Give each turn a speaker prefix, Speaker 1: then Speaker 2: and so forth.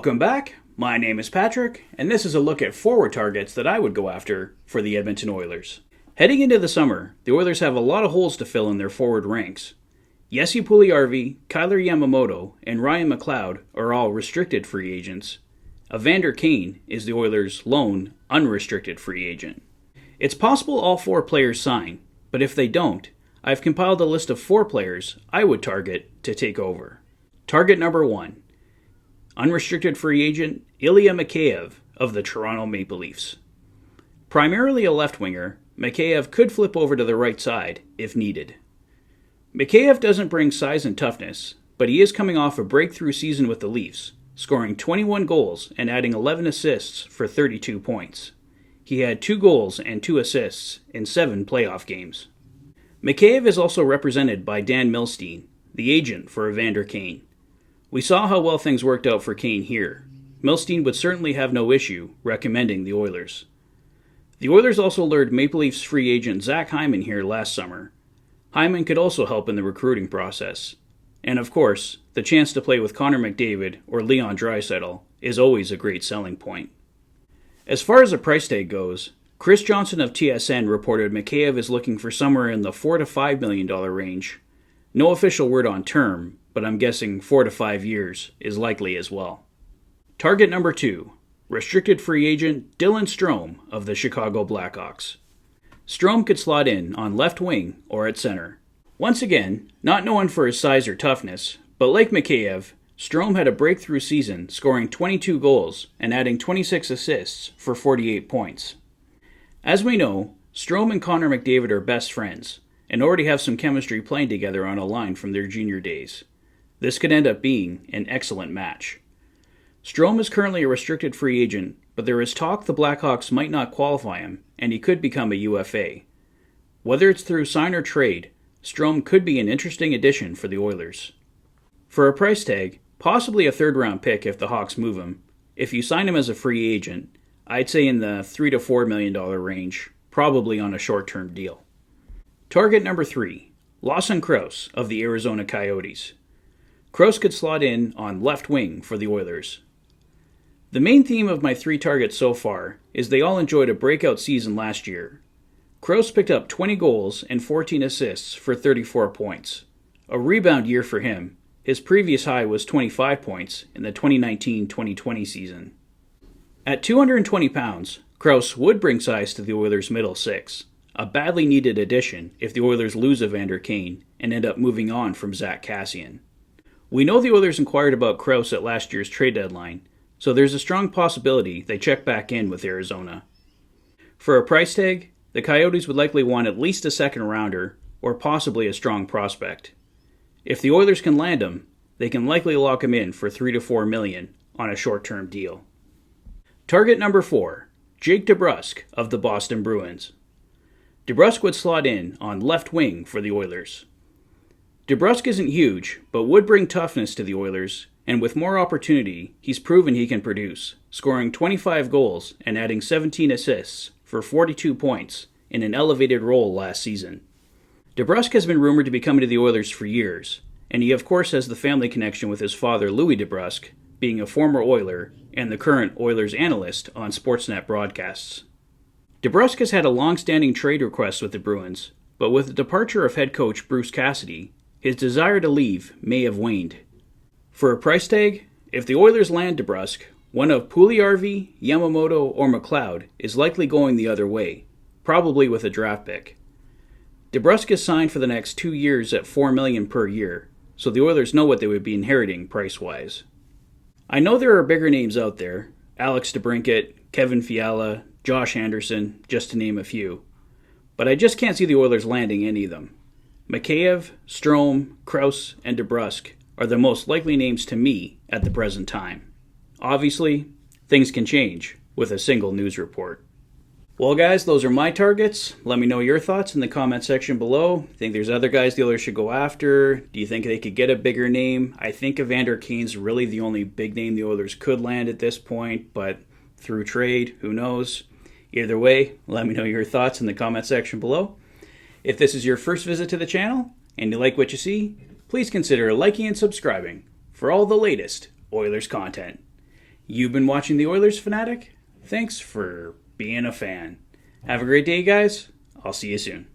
Speaker 1: Welcome back. My name is Patrick, and this is a look at forward targets that I would go after for the Edmonton Oilers. Heading into the summer, the Oilers have a lot of holes to fill in their forward ranks. Jesse Puljujarvi, Kyler Yamamoto, and Ryan McLeod are all restricted free agents. Evander Kane is the Oilers' lone unrestricted free agent. It's possible all 4 players sign, but if they don't, I've compiled a list of 4 players I would target to take over. Target number 1. Unrestricted free agent Ilya Mikheyev of the Toronto Maple Leafs. Primarily a left winger, Mikheyev could flip over to the right side if needed. Mikheyev doesn't bring size and toughness, but he is coming off a breakthrough season with the Leafs, scoring 21 goals and adding 11 assists for 32 points. He had 2 goals and 2 assists in 7 playoff games. Mikheyev is also represented by Dan Milstein, the agent for Evander Kane. We saw how well things worked out for Kane here. Milstein would certainly have no issue recommending the Oilers. The Oilers also lured Maple Leafs free agent Zach Hyman here last summer. Hyman could also help in the recruiting process. And of course, the chance to play with Connor McDavid or Leon Draisaitl is always a great selling point. As far as the price tag goes, Chris Johnson of TSN reported Mikheyev is looking for somewhere in the $4 to $5 million range. No official word on term, but I'm guessing 4 to 5 years is likely as well. Target number 2, restricted free agent Dylan Strome of the Chicago Blackhawks. Strome could slot in on left wing or at center. Once again, not known for his size or toughness, but like Mikheyev, Strome had a breakthrough season, scoring 22 goals and adding 26 assists for 48 points. As we know, Strome and Connor McDavid are best friends, and already have some chemistry playing together on a line from their junior days. This could end up being an excellent match. Strome is currently a restricted free agent, but there is talk the Blackhawks might not qualify him, and he could become a UFA. Whether it's through sign or trade, Strome could be an interesting addition for the Oilers. For a price tag, possibly a third-round pick if the Hawks move him. If you sign him as a free agent, I'd say in the $3 to $4 million range, probably on a short-term deal. Target number 3, Lawson Crouse of the Arizona Coyotes. Crouse could slot in on left wing for the Oilers. The main theme of my 3 targets so far is they all enjoyed a breakout season last year. Crouse picked up 20 goals and 14 assists for 34 points. A rebound year for him. His previous high was 25 points in the 2019-2020 season. At 220 pounds, Crouse would bring size to the Oilers' middle 6, a badly needed addition if the Oilers lose Evander Kane and end up moving on from Zach Kassian. We know the Oilers inquired about Crouse at last year's trade deadline, so there's a strong possibility they check back in with Arizona. For a price tag, the Coyotes would likely want at least a second rounder or possibly a strong prospect. If the Oilers can land him, they can likely lock him in for $3 to $4 million on a short-term deal. Target number 4, Jake DeBrusk of the Boston Bruins. DeBrusk would slot in on left wing for the Oilers. DeBrusk isn't huge, but would bring toughness to the Oilers, and with more opportunity, he's proven he can produce, scoring 25 goals and adding 17 assists for 42 points in an elevated role last season. DeBrusk has been rumored to be coming to the Oilers for years, and he of course has the family connection with his father Louis DeBrusk, being a former Oiler and the current Oilers analyst on Sportsnet broadcasts. DeBrusk has had a long-standing trade request with the Bruins, but with the departure of head coach Bruce Cassidy, his desire to leave may have waned. For a price tag, if the Oilers land DeBrusk, one of Puljujarvi, Yamamoto, or McLeod is likely going the other way, probably with a draft pick. DeBrusk is signed for the next 2 years at $4 million per year, so the Oilers know what they would be inheriting price-wise. I know there are bigger names out there, Alex DeBrincat, Kevin Fiala, Josh Anderson, just to name a few, but I just can't see the Oilers landing any of them. Mikheyev, Strome, Crouse, and DeBrusk are the most likely names to me at the present time. Obviously, things can change with a single news report. Well guys, those are my targets. Let me know your thoughts in the comment section below. Think there's other guys the Oilers should go after? Do you think they could get a bigger name? I think Evander Kane's really the only big name the Oilers could land at this point, but through trade, who knows? Either way, let me know your thoughts in the comment section below. If this is your first visit to the channel and you like what you see, please consider liking and subscribing for all the latest Oilers content. You've been watching the Oilers Fanatic? Thanks for being a fan. Have a great day, guys. I'll see you soon.